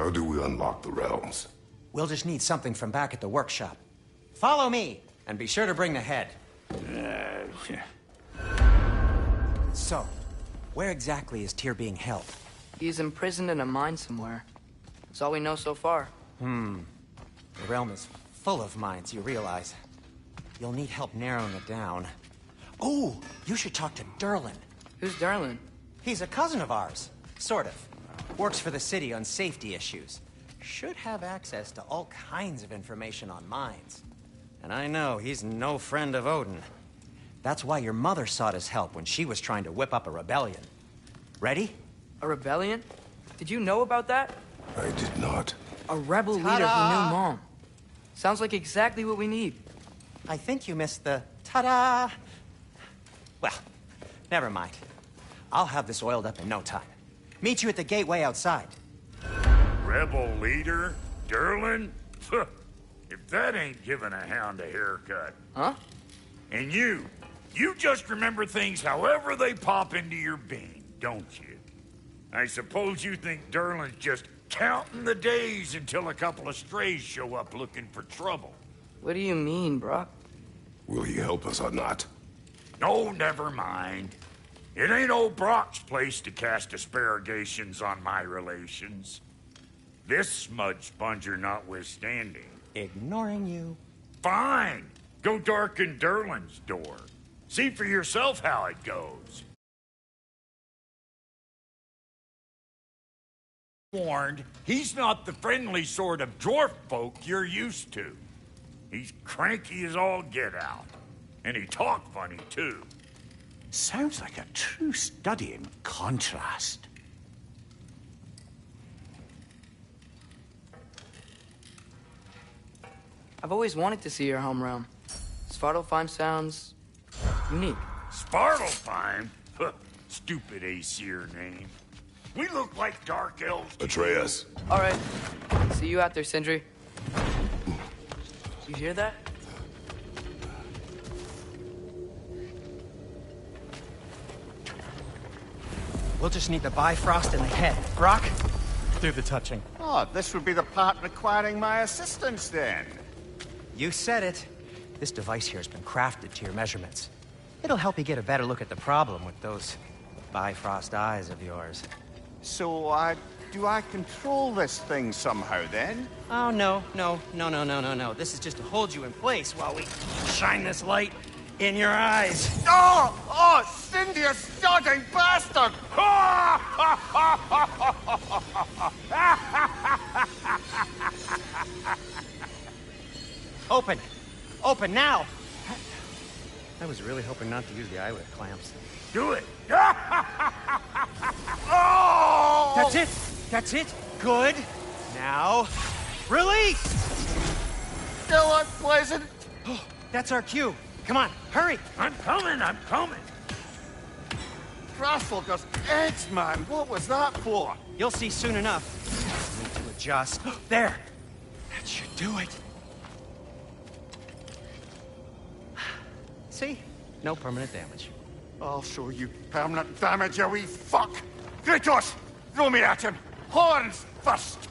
How do we unlock the realms? We'll just need something from back at the workshop. Follow me, and be sure to bring the head. So, where exactly is Tyr being held? He's imprisoned in a mine somewhere. That's all we know so far. The realm is full of mines, you realize. You'll need help narrowing it down. Oh, you should talk to Durlin. Who's Darlin? He's a cousin of ours, sort of. Works for the city on safety issues. Should have access to all kinds of information on mines. And I know he's no friend of Odin. That's why your mother sought his help when she was trying to whip up a rebellion. Ready? A rebellion? Did you know about that? I did not. A rebel leader who knew Mom. Sounds like exactly what we need. I think you missed the ta-da. Well, never mind. I'll have this oiled up in no time. Meet you at the gateway outside. Rebel leader? Durlin? If that ain't giving a hound a haircut. Huh? And you just remember things however they pop into your bean, don't you? I suppose you think Durlin's just counting the days until a couple of strays show up looking for trouble. What do you mean, Brock? Will he help us or not? No, never mind. It ain't old Brock's place to cast asparagations on my relations. This smudge sponger notwithstanding. Ignoring you. Fine! Go darken Durlin's door. See for yourself how it goes. Warned, he's not the friendly sort of dwarf folk you're used to. He's cranky as all get out. And he talk funny, too. Sounds like a true study in contrast. I've always wanted to see your home realm. Svartalfheim sounds unique. Svartalfheim? Huh, stupid Aesir name. We look like dark elves. Atreus. All right. See you out there, Sindri. You hear that? We'll just need the Bifrost and the head. Brock, do the touching. Oh, this would be the part requiring my assistance then. You said it. This device here has been crafted to your measurements. It'll help you get a better look at the problem with those Bifrost eyes of yours. So, do I control this thing somehow then? Oh, no. This is just to hold you in place while we shine this light in your eyes. Oh, Cindy, you sodding bastard! Open now! I was really hoping not to use the eyelid clamps. Do it! Oh! That's it! Good! Now, release! Still unpleasant. Oh, that's our cue. Come on, hurry! I'm coming! Russell just eggs, man. What was that for? You'll see soon enough. Need to adjust. There! That should do it. See? No permanent damage. I'll show you permanent damage, you wee fuck! Kratos! Throw me at him! Horns first!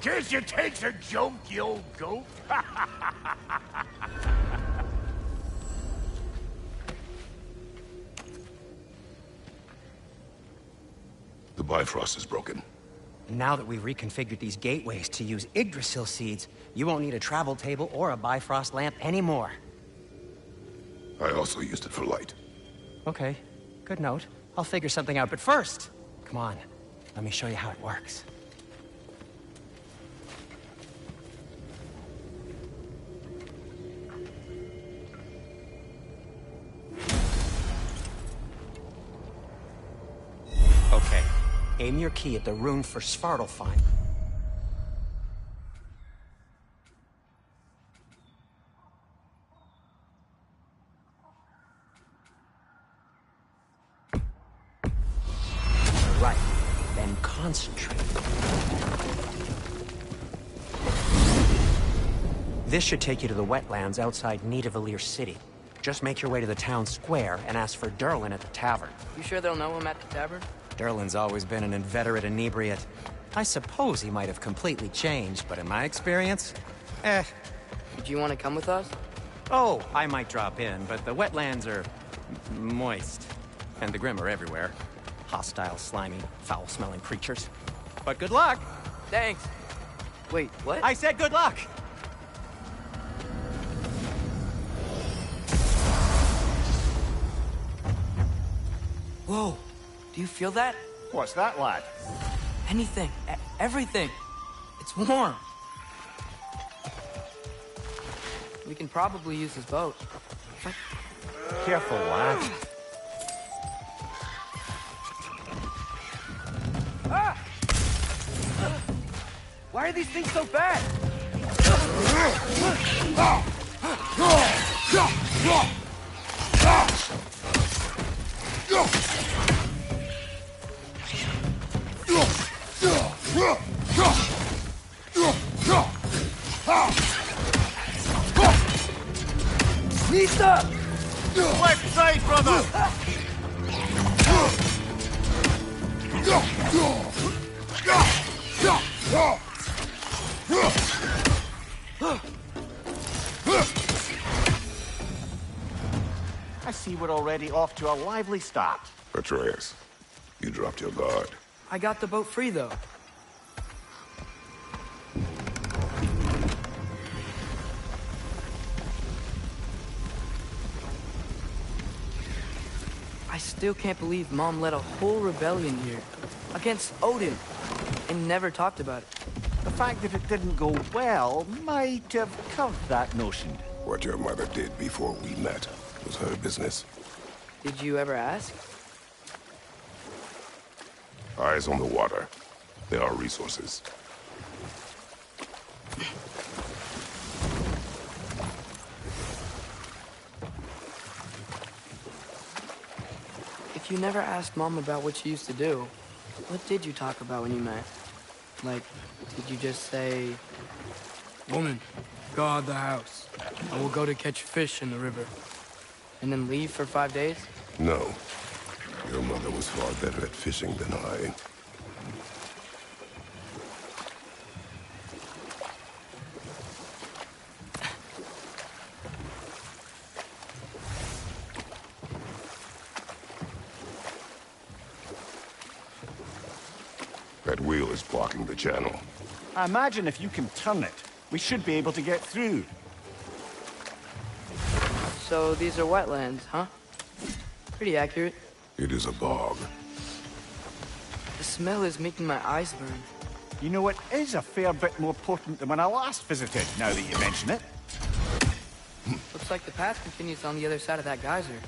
Guess you takes a joke, you old goat. The Bifrost is broken. Now that we've reconfigured these gateways to use Yggdrasil seeds, you won't need a travel table or a Bifrost lamp anymore. I also used it for light. Okay, good note. I'll figure something out, but first, come on, let me show you how it works. Okay, aim your key at the rune for Svartalfheim. Right, then concentrate. This should take you to the wetlands outside Nidavellir City. Just make your way to the town square and ask for Durlin at the tavern. You sure they'll know him at the tavern? Durlin's always been an inveterate inebriate. I suppose he might have completely changed, but in my experience, Would you want to come with us? Oh, I might drop in, but the wetlands are moist. And the Grim are everywhere. Hostile, slimy, foul-smelling creatures. But good luck! Thanks. Wait, what? I said good luck! Whoa. Do you feel that? What's that, lad? Anything. Everything. It's warm. We can probably use this boat. Careful, lad. Ah! Why are these things so bad? Nista! Left side, brother! I see we're already off to a lively start. Atreus, you dropped your guard. I got the boat free, though. I still can't believe Mom led a whole rebellion here. Against Odin. And never talked about it. The fact that it didn't go well might have curved that notion. What your mother did before we met was her business. Did you ever ask? Eyes on the water. There are resources. If you never asked Mom about what she used to do, what did you talk about when you met? Like, did you just say... Woman, guard the house. I will go to catch fish in the river. And then leave for 5 days? No. Your mother was far better at fishing than I. That wheel is blocking the channel. I imagine if you can turn it, we should be able to get through. So these are wetlands, huh? Pretty accurate. It is a bog. The smell is making my eyes burn. You know, it is a fair bit more potent than when I last visited, now that you mention it. Looks like the path continues on the other side of that geyser.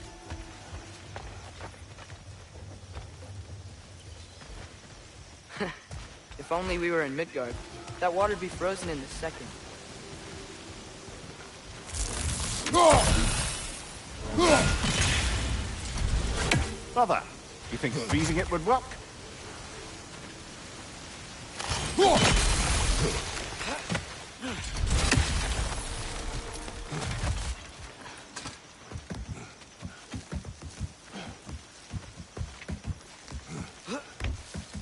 If only we were in Midgard. That water'd be frozen in a second. Brother, you think freezing it would work?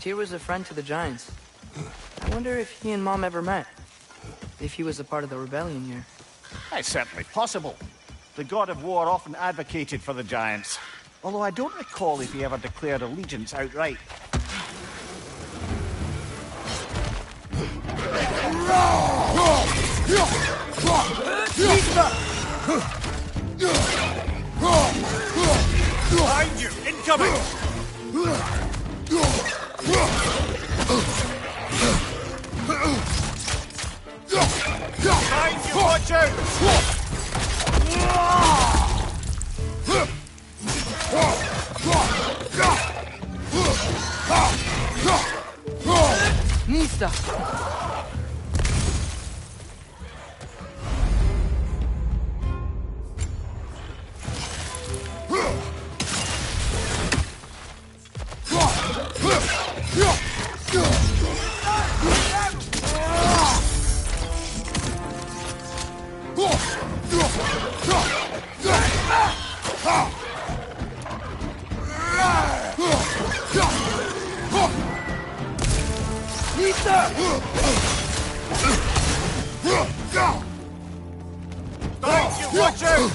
Tyr was a friend to the Giants. I wonder if he and Mom ever met. If he was a part of the rebellion here. It's certainly possible. The god of war often advocated for the Giants. Although I don't recall if he ever declared allegiance outright. Behind you! Incoming! Behind you! Watch out! Nista! Thank you, watch out!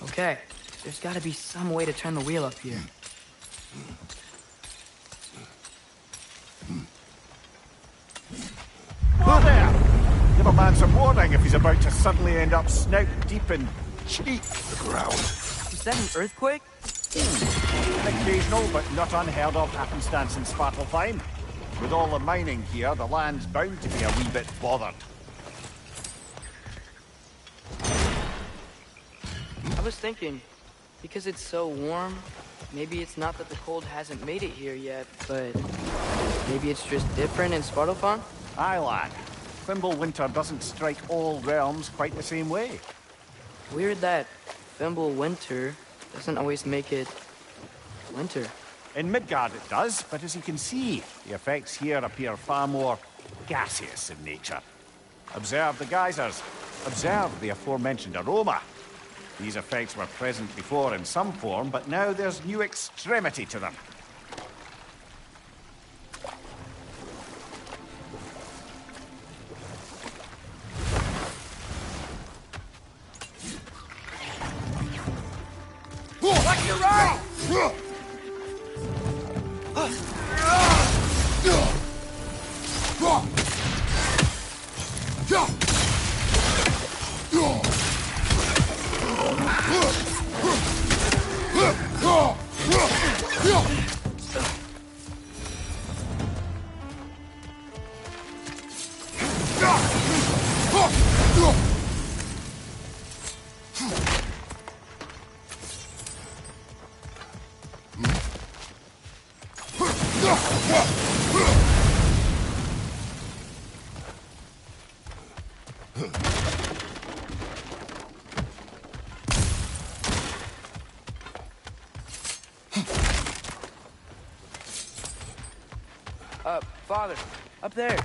Okay, there's gotta be some way to turn the wheel up here. Whoa there! Give a man some warning if he's about to suddenly end up snout deep in cheek. The ground. Is that an earthquake? An occasional but not unheard of happenstance in Svartalfheim. With all the mining here, the land's bound to be a wee bit bothered. I was thinking, because it's so warm, maybe it's not that the cold hasn't made it here yet, but maybe it's just different in Svartalfheim? Aye, lad. Winter doesn't strike all realms quite the same way. Weird that Winter doesn't always make it winter. In Midgard it does, but as you can see, the effects here appear far more gaseous in nature. Observe the geysers. Observe the aforementioned aroma. These effects were present before in some form, but now there's new extremity to them. Watch your right! Father, up there.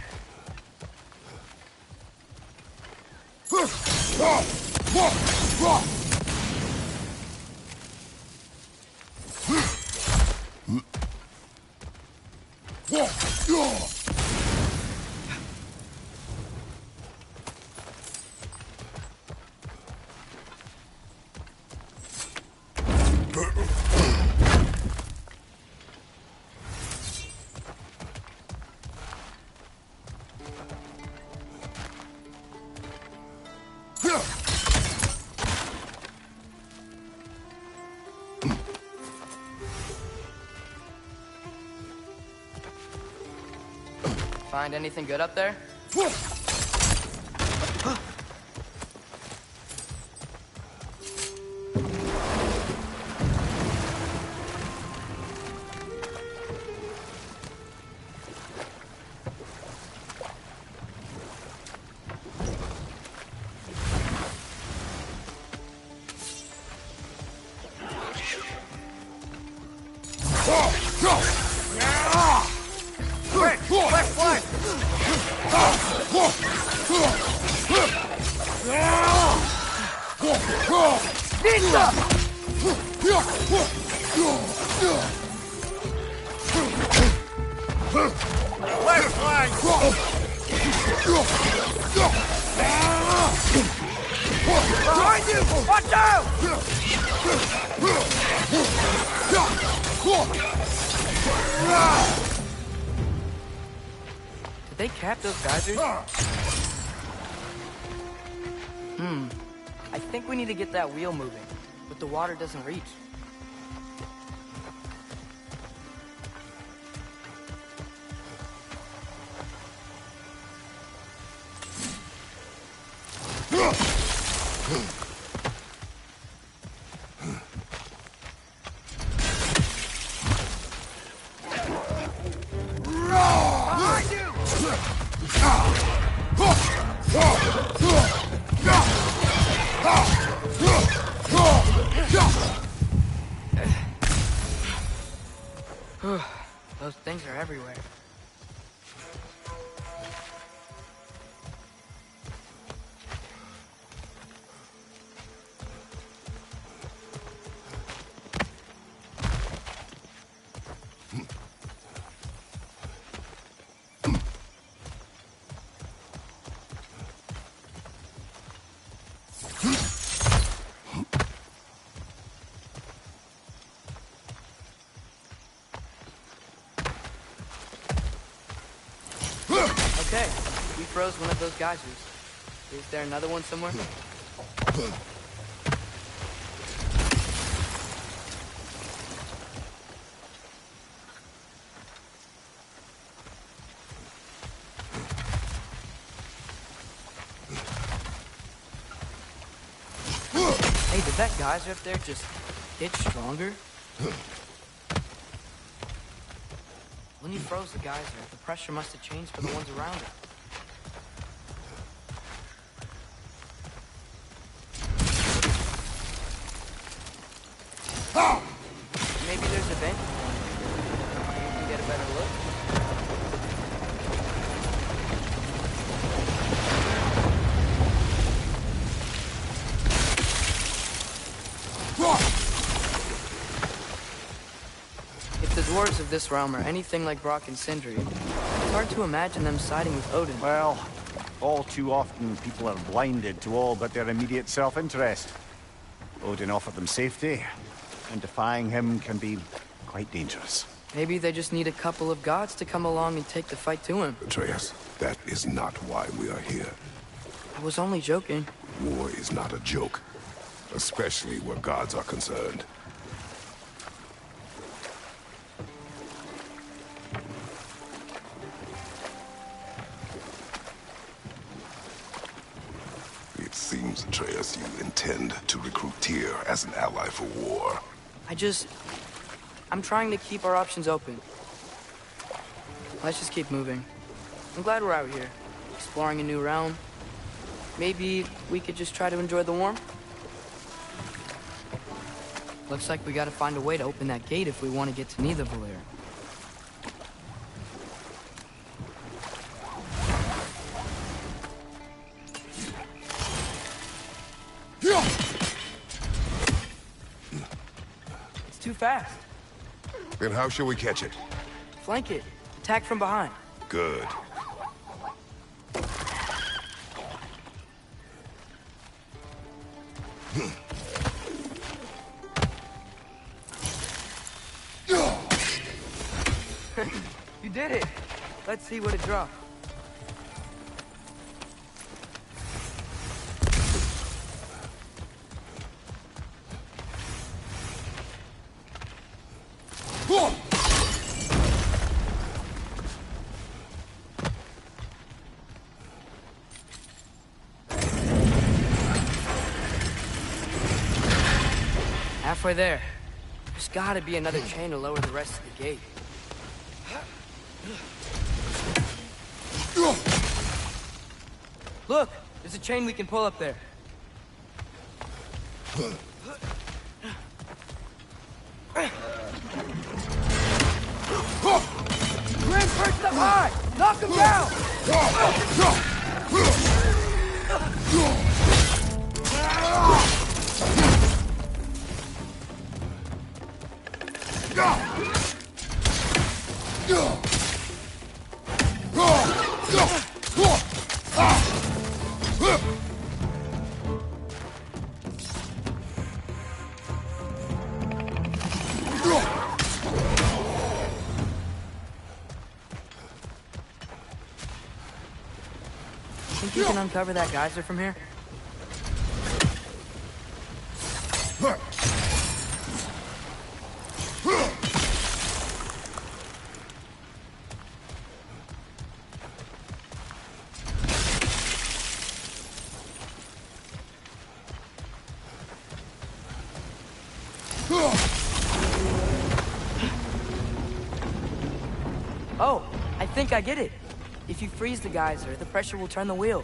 Find anything good up there? Behind you! Watch out! Did they cap those geysers? I think we need to get that wheel moving, but the water doesn't reach. Okay, we froze one of those geysers. Is there another one somewhere? Hey, did that geyser up there just get stronger? When you froze the geyser, the pressure must have changed for the ones around it. Maybe there's a vent. You can get a better look. If the dwarves of this realm are anything like Brock and Sindri, it's hard to imagine them siding with Odin. Well, all too often people are blinded to all but their immediate self-interest. Odin offered them safety, and defying him can be quite dangerous. Maybe they just need a couple of gods to come along and take the fight to him. Atreus, that is not why we are here. I was only joking. War is not a joke, especially where gods are concerned. It seems, Atreus, you intend to recruit Tyr as an ally for war. I'm trying to keep our options open. Let's just keep moving. I'm glad we're out here, exploring a new realm. Maybe we could just try to enjoy the warmth? Looks like we gotta find a way to open that gate if we want to get to Nidavellir. It's too fast. Then how shall we catch it? Flank it. Attack from behind. Good. You did it. Let's see what it drops. Halfway there. There's gotta be another chain to lower the rest of the gate. Look! There's a chain we can pull up there. Grim perched up high! Knock him down! Think you can uncover that geyser from here? Oh, I think I get it. If you freeze the geyser, the pressure will turn the wheel.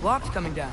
Block's coming down.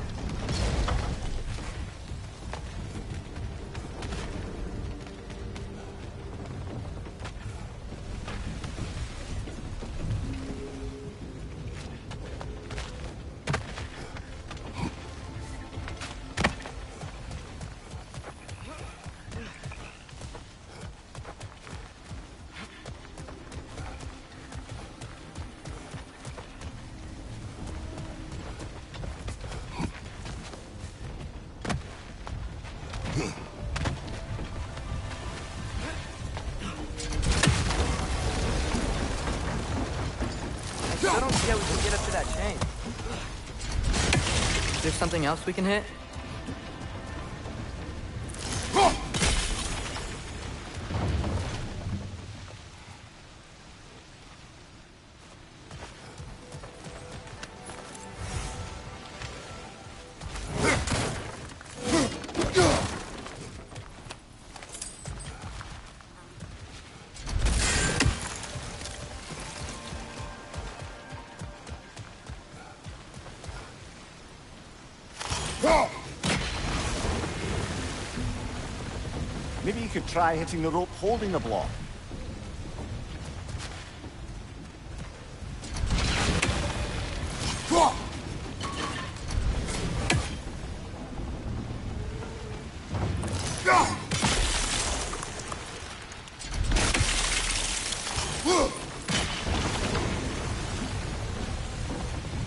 we get up to that chain? Is there something else we can hit? Maybe you could try hitting the rope holding the block.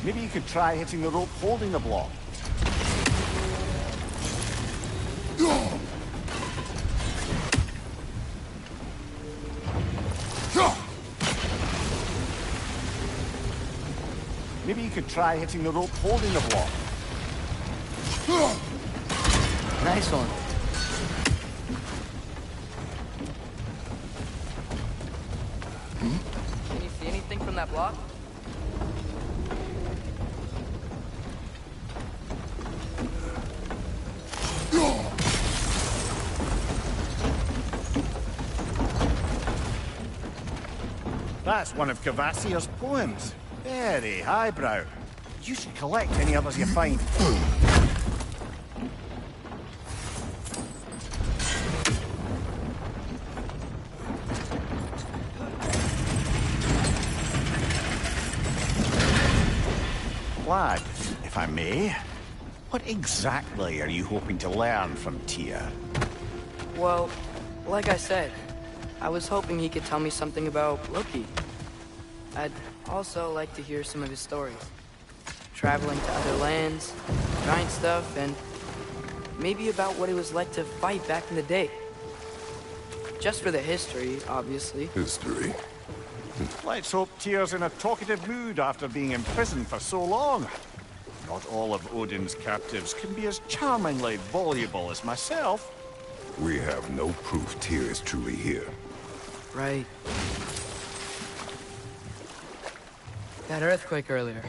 Maybe you could try hitting the rope holding the block. Maybe you could try hitting the rope holding the block. Nice one. Can you see anything from that block? That's one of Cavassier's poems. Very highbrow. You should collect any others you find. Lad, if I may, what exactly are you hoping to learn from Tyr? Well, like I said, I was hoping he could tell me something about Loki. I'd also like to hear some of his stories. Traveling to other lands, giant stuff, and maybe about what it was like to fight back in the day. Just for the history, obviously. History. Let's hope Tyr's in a talkative mood after being imprisoned for so long. Not all of Odin's captives can be as charmingly voluble as myself. We have no proof Tyr is truly here. Right. That earthquake earlier.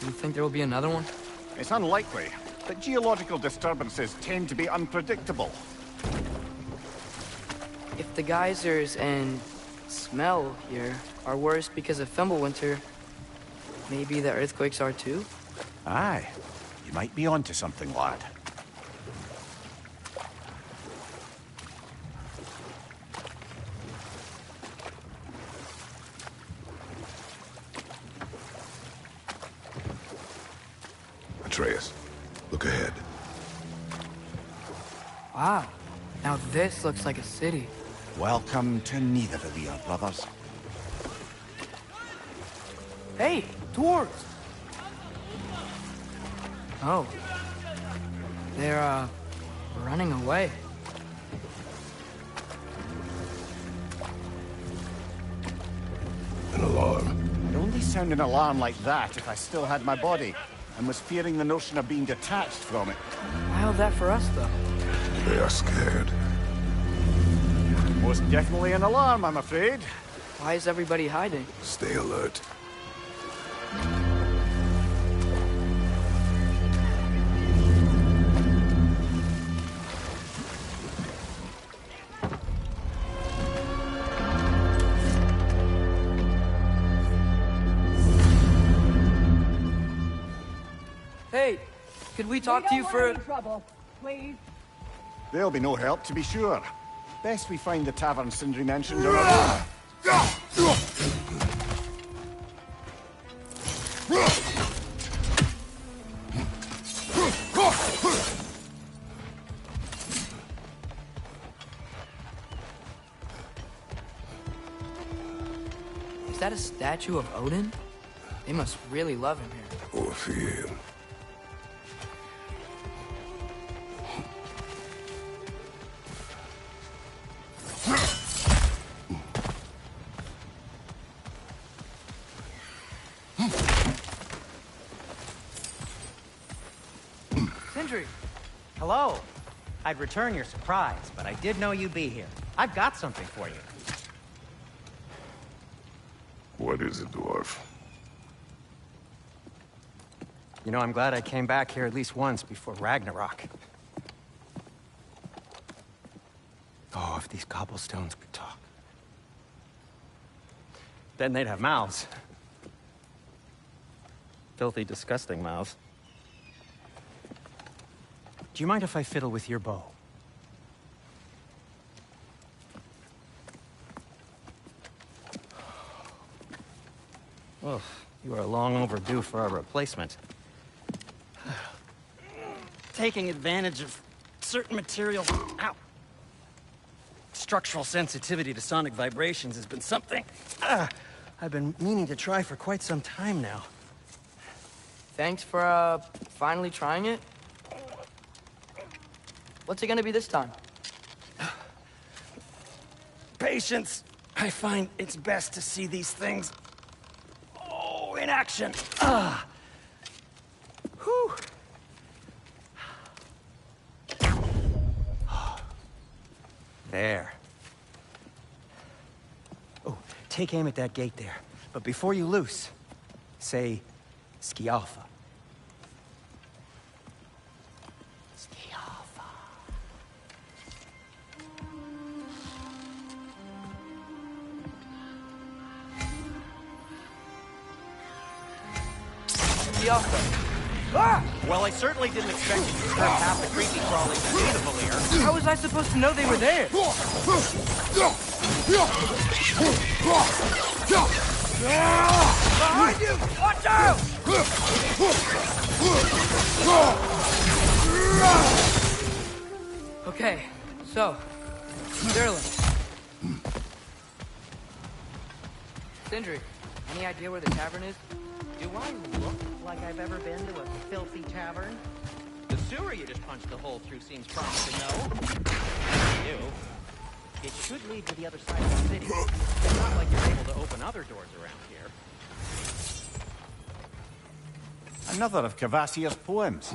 Do you think there will be another one? It's unlikely, but geological disturbances tend to be unpredictable. If the geysers and smell here are worse because of Fimbulwinter, maybe the earthquakes are too? Aye, you might be onto something, lad. Atreus, look ahead. Wow. Now this looks like a city. Welcome to Nidavellir, brothers. Hey, dwarves! Oh. They're, running away. An alarm. It'd only sound an alarm like that if I still had my body, and was fearing the notion of being detached from it. Wild that for us, though. They are scared. Most definitely an alarm, I'm afraid. Why is everybody hiding? Stay alert. Hey, could we talk to you for... trouble, please. There'll be no help, to be sure. Best we find the tavern Sindri mentioned or... Is that a statue of Odin? They must really love him here. Or fear him. Sindri! Hello. I'd return your surprise, but I did know you'd be here. I've got something for you. What is it, dwarf? You know, I'm glad I came back here at least once before Ragnarok. Oh, if these cobblestones could talk. Then they'd have mouths. Filthy, disgusting mouths. Do you mind if I fiddle with your bow? Oh, you are long overdue for a replacement. Taking advantage of certain materials. Ow. Structural sensitivity to sonic vibrations has been something I've been meaning to try for quite some time now. Thanks for, finally trying it. What's it gonna be this time? Patience. I find it's best to see these things, in action. Whew. There. Oh, take aim at that gate there. But before you loose, say, Ski Alpha. Ski Alpha. Ski Alpha. Well, I certainly didn't expect you to disturb half the creepy crawling beneath here. How was I supposed to know they were there? Behind you! Watch out! Okay, so, Sterling. Sindri, any idea where the tavern is? Do I look like I've ever been to a filthy tavern? The sewer you just punched a hole through seems promising, though. You. It should lead to the other side of the city. It's not like you're able to open other doors around here. Another of Kvasir's poems.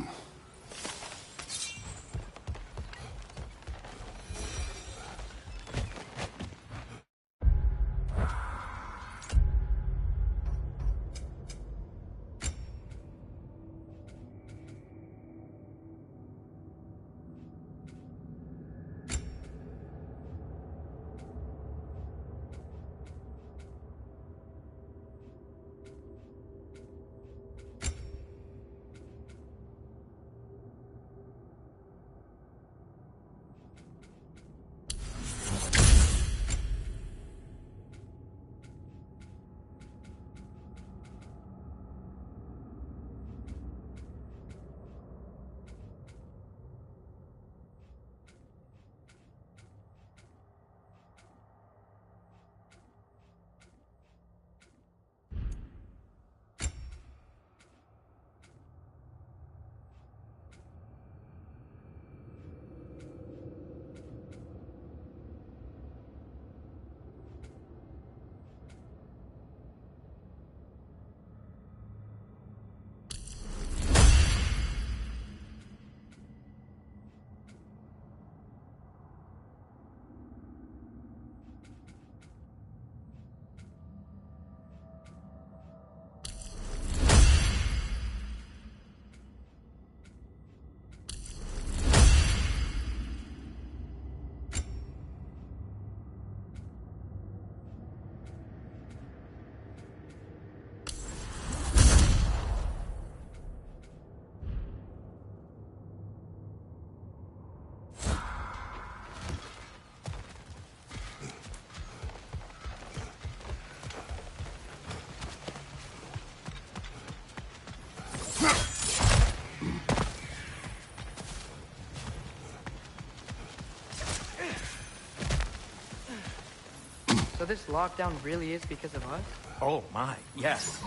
So this lockdown really is because of us? Oh my, yes.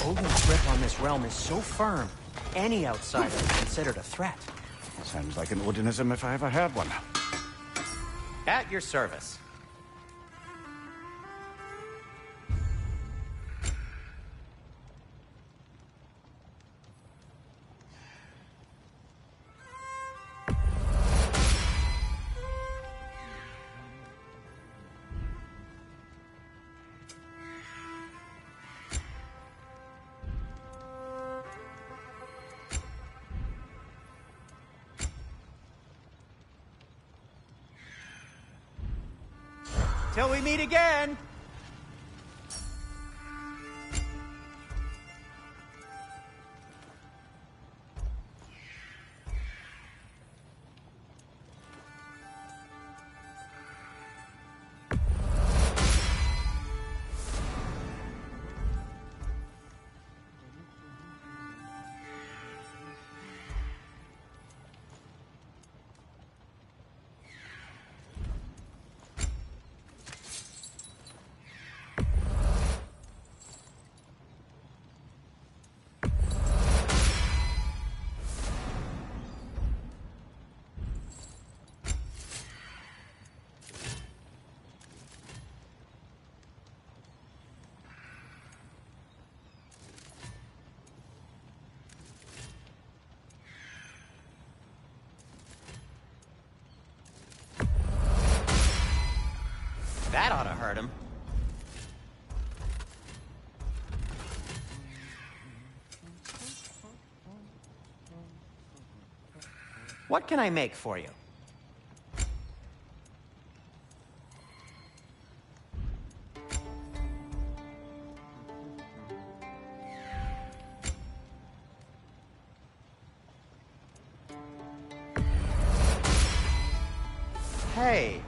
Odin's grip on this realm is so firm, any outsider is considered a threat. Sounds like an Odinism if I ever heard one. At your service. Till we meet again! That ought to hurt him. What can I make for you? Hey.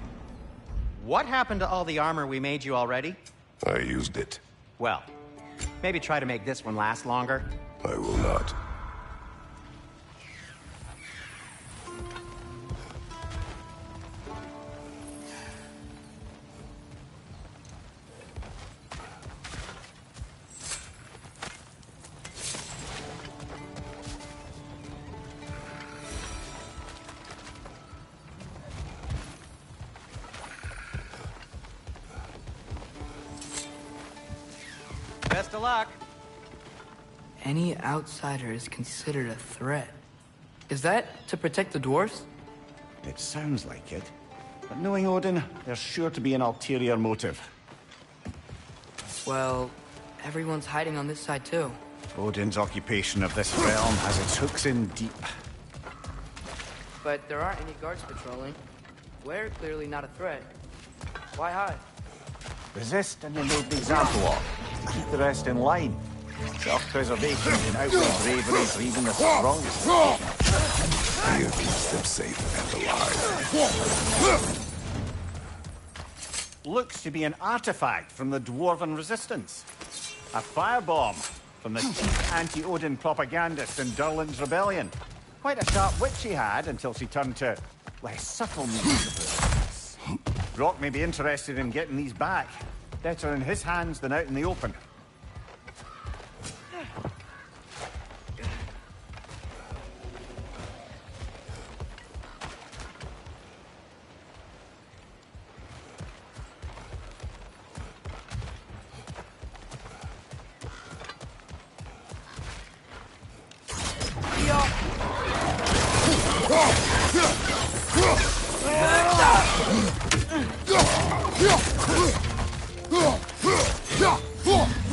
What happened to all the armor we made you already? I used it. Well, maybe try to make this one last longer. I will not. Best of luck. Any outsider is considered a threat. Is that to protect the dwarves? It sounds like it. But knowing Odin, there's sure to be an ulterior motive. Well, everyone's hiding on this side too. Odin's occupation of this realm has its hooks in deep. But there aren't any guards patrolling. We're clearly not a threat. Why hide? Resist and you made the example of. Keep the rest in line. Self-preservation and outward bravery for even the strongest. Fear keeps them safe and alive. Looks to be an artifact from the Dwarven Resistance. A firebomb from the chief anti-Odin propagandist in Durlin's rebellion. Quite a sharp wit she had until she turned to less subtle means of resistance. Brock may be interested in getting these back. Better in his hands than out in the open.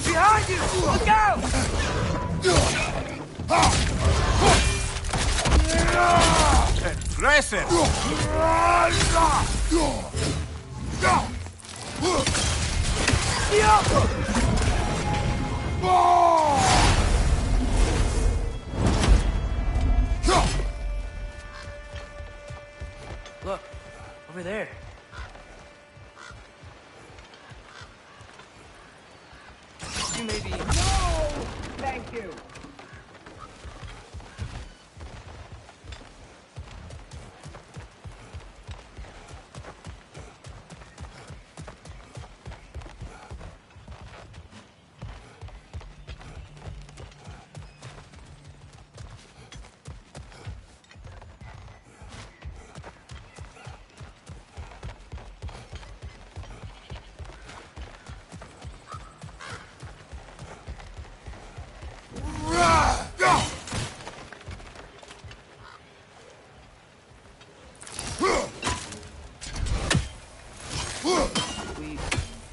Behind you! Look out! Impressive! Look, over there. You may be... No! Thank you.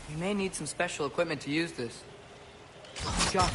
We may need some special equipment to use this. John.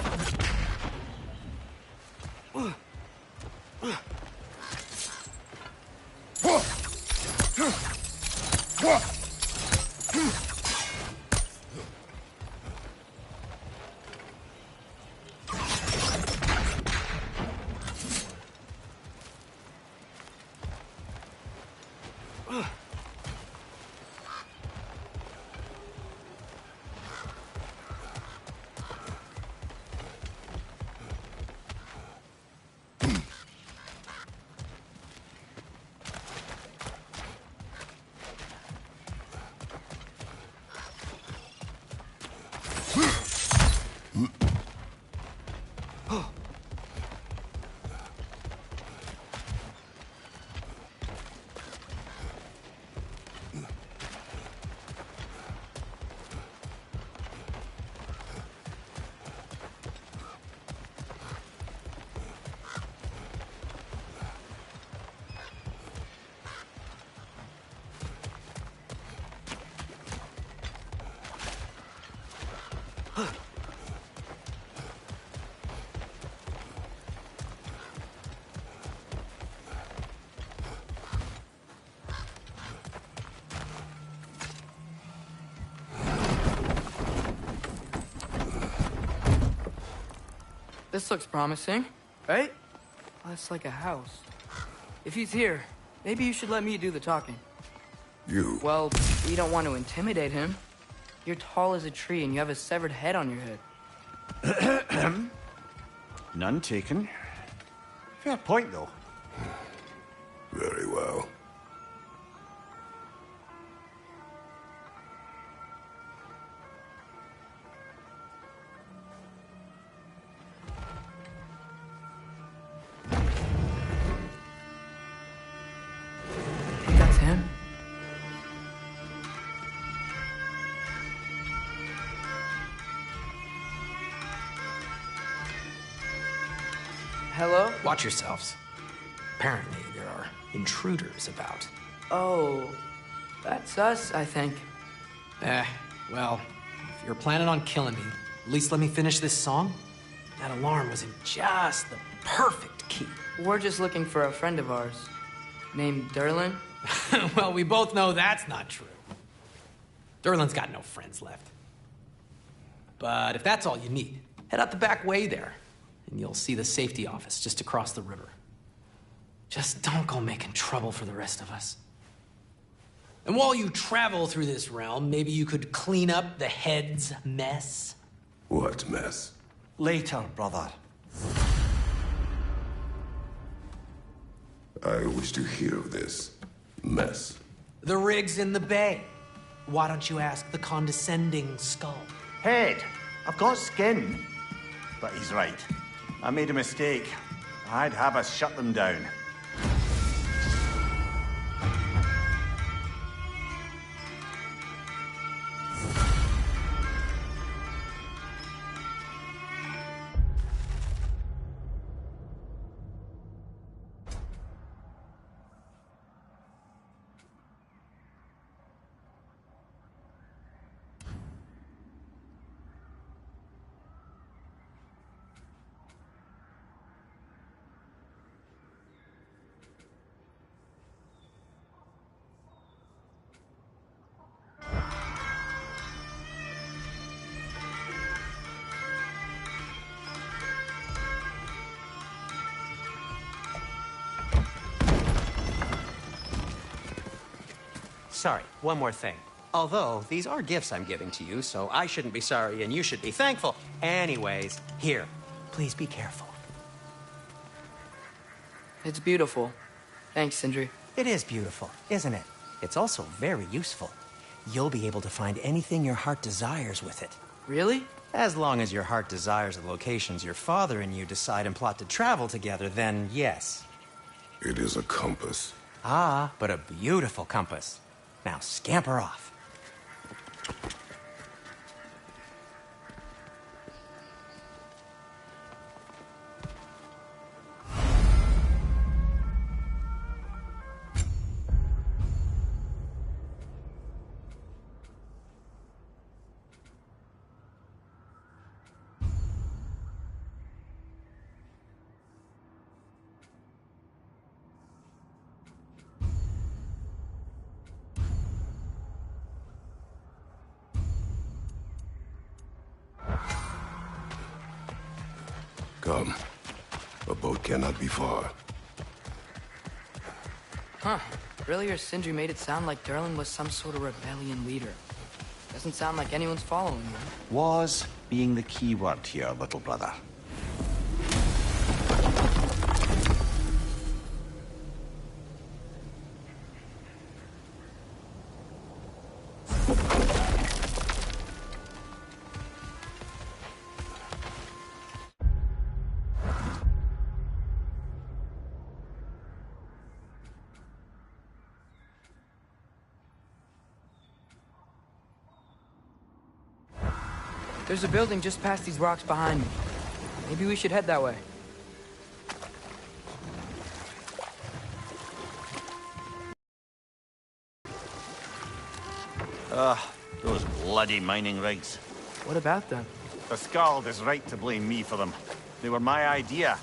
This looks promising, right? Well, that's like a house. If he's here, maybe you should let me do the talking. You? Well, we don't want to intimidate him. You're tall as a tree and you have a severed head on your head. None taken. Fair point, though. Very well. Think that's him? Hello? Watch yourselves. Apparently, there are intruders about. Oh, that's us, I think. Well, if you're planning on killing me, at least let me finish this song. That alarm was in just the perfect key. We're just looking for a friend of ours named Derlin. Well, we both know that's not true. Derlin's got no friends left. But if that's all you need, head out the back way there, and you'll see the safety office just across the river. Just don't go making trouble for the rest of us. And while you travel through this realm, maybe you could clean up the head's mess. What mess? Later, brother. I wish to hear of this mess. The rig's in the bay. Why don't you ask the condescending skull? Head, I've got skin. But he's right. I made a mistake. I'd have us shut them down. Sorry, one more thing. Although, these are gifts I'm giving to you, so I shouldn't be sorry and you should be thankful. Anyways, here, please be careful. It's beautiful. Thanks, Sindri. It is beautiful, isn't it? It's also very useful. You'll be able to find anything your heart desires with it. Really? As long as your heart desires the locations your father and you decide and plot to travel together, then yes. It is a compass. Ah, but a beautiful compass. Now scamper off. Come. A boat cannot be far. Huh. Earlier, Sindri made it sound like Derlin was some sort of rebellion leader. Doesn't sound like anyone's following him. Was being the key word here, little brother. There's a building just past these rocks behind me. Maybe we should head that way. Those bloody mining rigs. What about them? The Skald is right to blame me for them. They were my idea.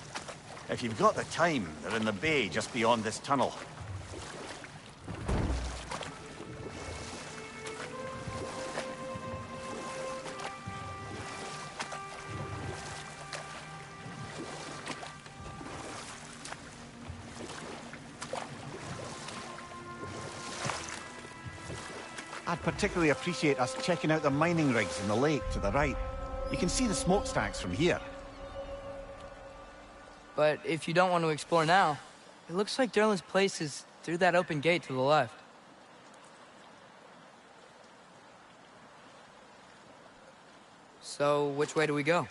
If you've got the time, they're in the bay just beyond this tunnel. I'd particularly appreciate us checking out the mining rigs in the lake to the right. You can see the smokestacks from here. But if you don't want to explore now, it looks like Derlin's place is through that open gate to the left. So, which way do we go?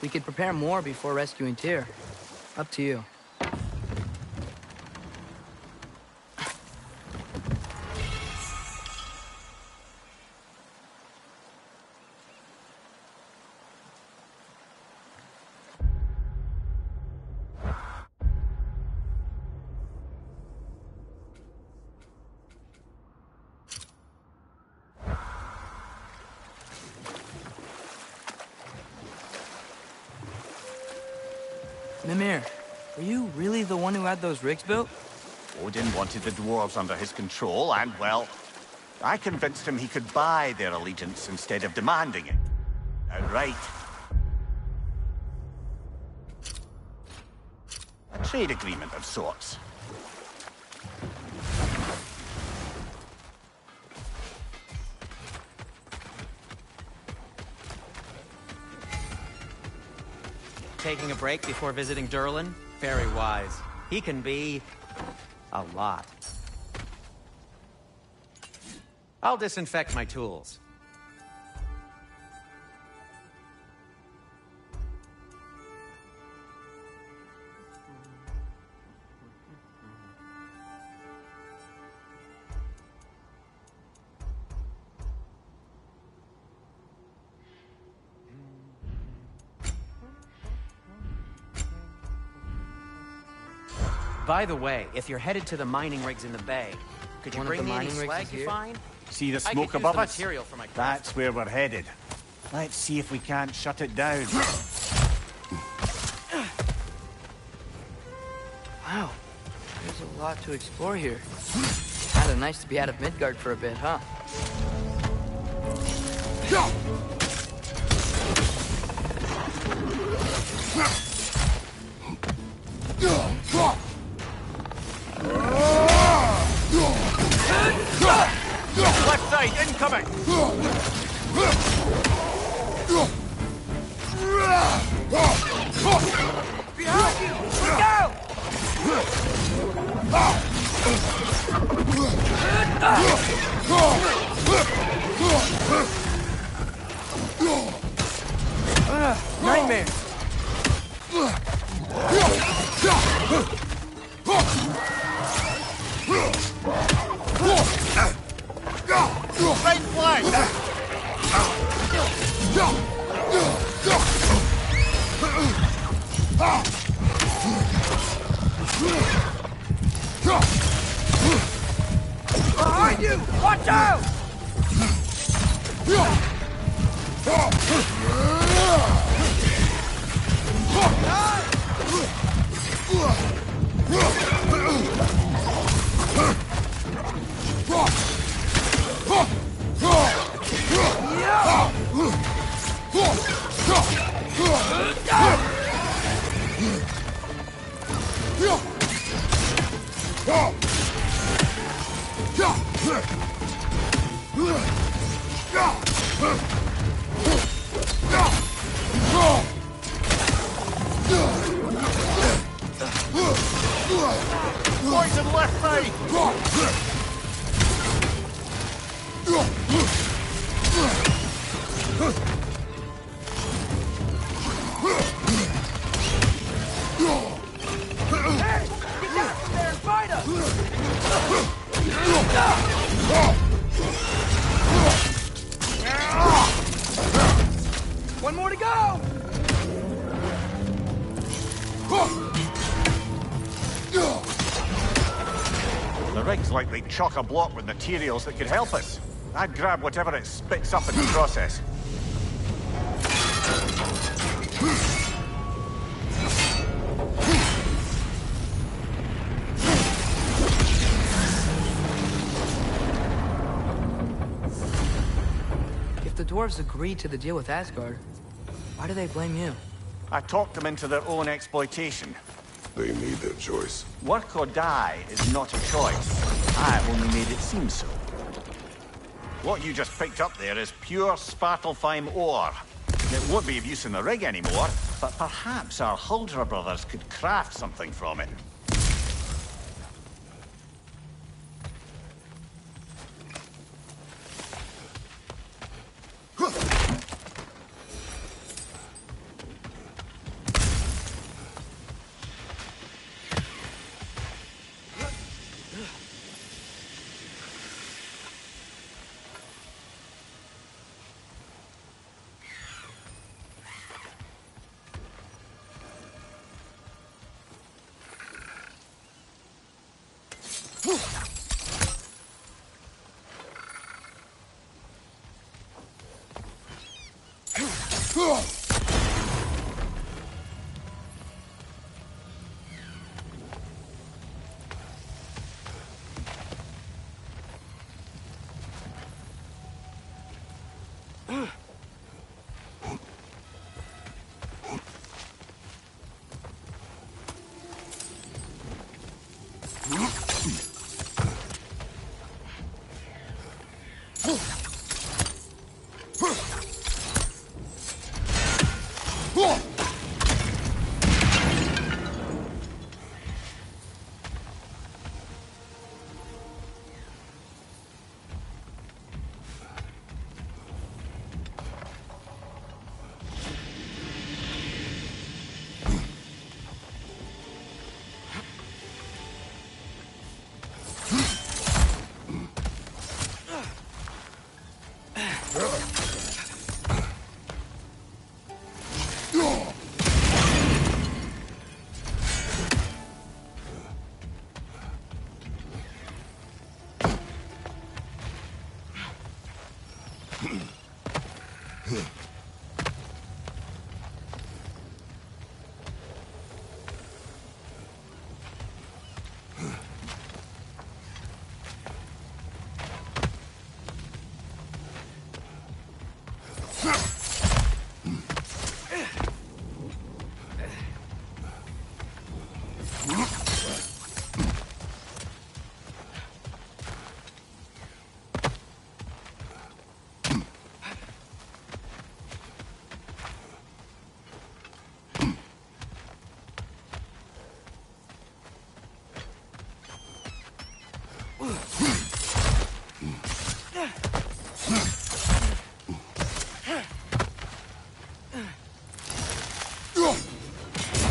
We could prepare more before rescuing Tyr. Up to you. Mimir, are you really the one who had those rigs built? Odin wanted the dwarves under his control, and, well, I convinced him he could buy their allegiance instead of demanding it. Outright. A trade agreement of sorts. Taking a break before visiting Derlin? Very wise. He can be... a lot. I'll disinfect my tools. By the way, if you're headed to the mining rigs in the bay, could you bring me any slag you find? See the I smoke could use above the us? material for my craft. That's where we're headed. Let's see if we can't shut it down. Wow, there's a lot to explore here. Kinda nice to be out of Midgard for a bit, huh? Left side, incoming! Behind you! Look out! Nightmare! Right flank! Behind you! Watch out! Poison left side! Hey! Get down from there and fight us! One more to go! The rig's like they chock-a-block with materials that could help us. I'd grab whatever it spits up in the process. If the dwarves agreed to the deal with Asgard, why do they blame you? I talked them into their own exploitation. They made their choice. Work or die is not a choice. I only made it seem so. What you just picked up there is pure Svartalfheim ore. It won't be of use in the rig anymore, but perhaps our Huldra brothers could craft something from it.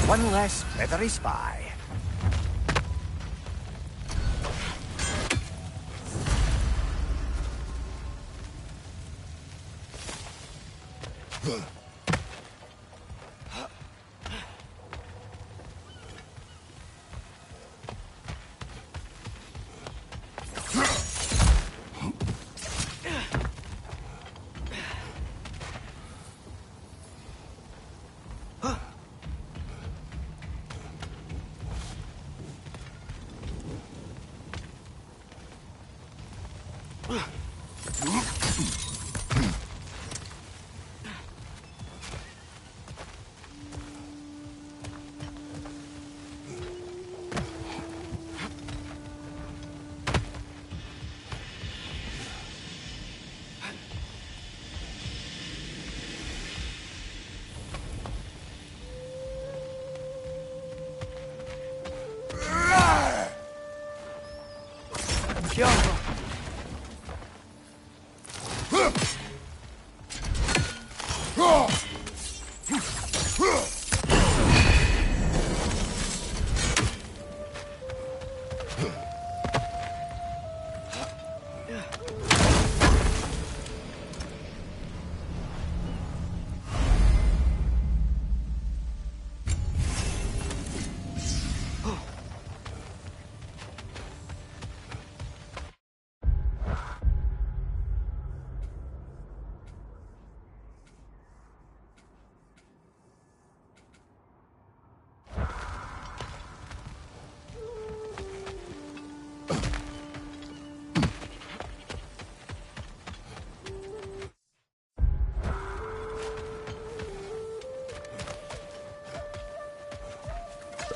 One less feathery spy.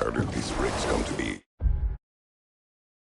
How did these rigs come to be?